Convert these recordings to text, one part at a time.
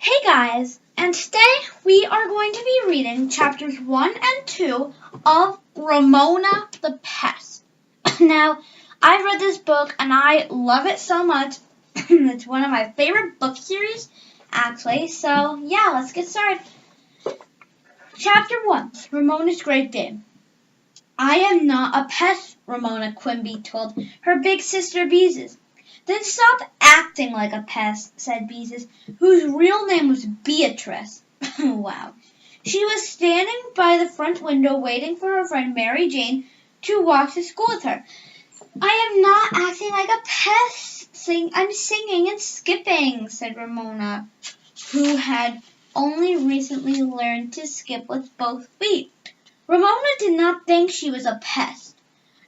Hey guys, and today we are going to be reading chapters 1 and 2 of Ramona the Pest. Now, I've read this book and I love it so much. It's one of my favorite book series, actually. So, yeah, let's get started. Chapter 1, Ramona's Great Day. I am not a pest, Ramona Quimby told her big sister Beezus. Then stop acting like a pest, said Beezus, whose real name was Beatrice. Wow. She was standing by the front window waiting for her friend Mary Jane to walk to school with her. I am not acting like a pest. I'm singing and skipping, said Ramona, who had only recently learned to skip with both feet. Ramona did not think she was a pest.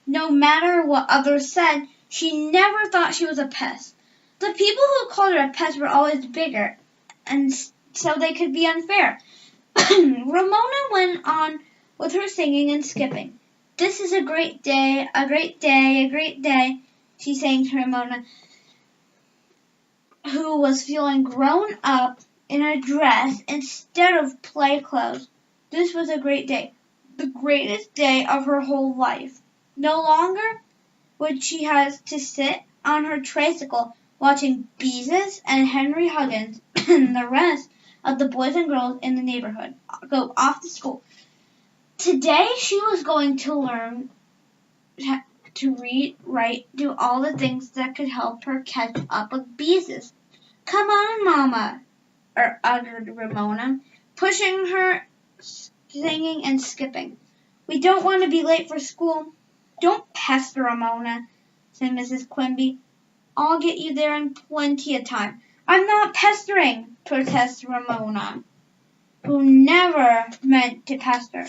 No matter what others said, she never thought she was a pest. The people who called her a pest were always bigger, and so they could be unfair. Ramona went on with her singing and skipping. This is a great day, a great day, a great day, she sang to Ramona, who was feeling grown up in a dress instead of play clothes. This was a great day, the greatest day of her whole life. No longer would she have to sit on her tricycle watching Beezus and Henry Huggins and the rest of the boys and girls in the neighborhood go off to school. Today she was going to learn to read, write, do all the things that could help her catch up with Beezus. Come on, Mama, uttered Ramona, pushing her, singing and skipping. We don't want to be late for school. Don't pester, Ramona, said Mrs. Quimby. I'll get you there in plenty of time. I'm not pestering, protested Ramona, who never meant to pester.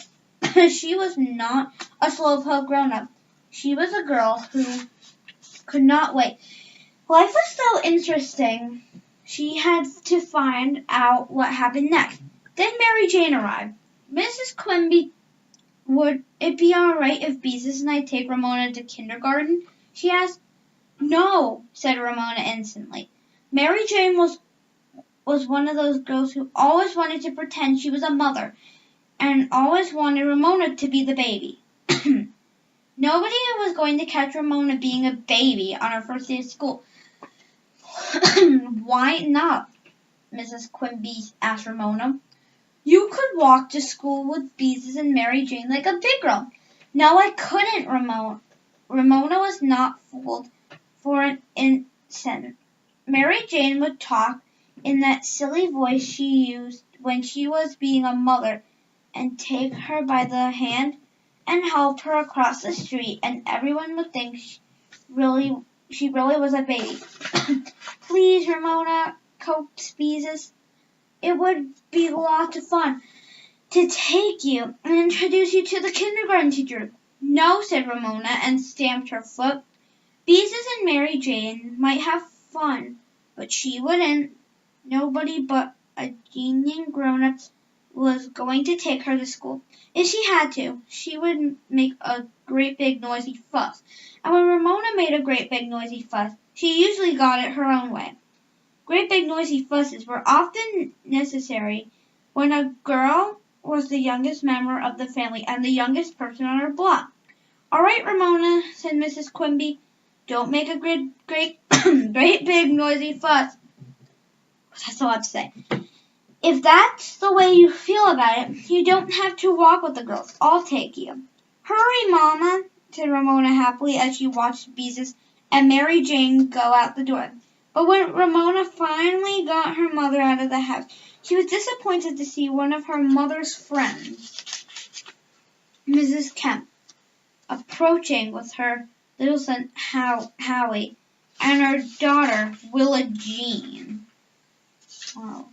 She was not a slowpoke grown-up. She was a girl who could not wait. Life was so interesting. She had to find out what happened next. Then Mary Jane arrived. Mrs. Quimby, would it be all right if Beezus and I take Ramona to kindergarten? She asked. No, said Ramona instantly. Mary Jane was one of those girls who always wanted to pretend she was a mother and always wanted Ramona to be the baby. Nobody was going to catch Ramona being a baby on her first day of school. Why not? Mrs. Quimby asked Ramona. You could walk to school with Beezus and Mary Jane like a big girl. No, I couldn't, Ramona. Ramona was not fooled for an instant. Mary Jane would talk in that silly voice she used when she was being a mother and take her by the hand and help her across the street, and everyone would think she really was a baby. Please, Ramona, coaxed Beezus. It would be lots of fun to take you and introduce you to the kindergarten teacher. No, said Ramona, and stamped her foot. Beezus and Mary Jane might have fun, but she wouldn't. Nobody but a genius grown-up was going to take her to school. If she had to, she would make a great big noisy fuss. And when Ramona made a great big noisy fuss, she usually got it her own way. Great big noisy fusses were often necessary when a girl was the youngest member of the family and the youngest person on her block. All right, Ramona, said Mrs. Quimby. Don't make a great big noisy fuss. That's a lot to say. If that's the way you feel about it, you don't have to walk with the girls. I'll take you. Hurry, Mama, said Ramona happily as she watched Beezus and Mary Jane go out the door. But when Ramona finally got her mother out of the house, she was disappointed to see one of her mother's friends, Mrs. Kemp, approaching with her little son Howie and her daughter Willa Jean. Oh.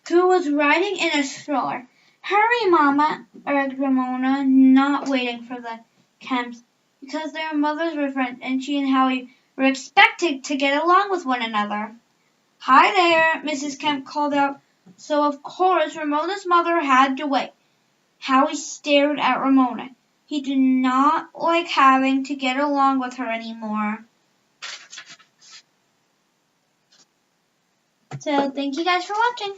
Who was riding in a stroller. Hurry, Mama, urged Ramona, not waiting for the Kemps, because their mothers were friends and she and Howie were expected to get along with one another. Hi there, Mrs. Kemp called out. So, of course, Ramona's mother had to wait. Howie stared at Ramona. He did not like having to get along with her anymore. So thank you guys for watching.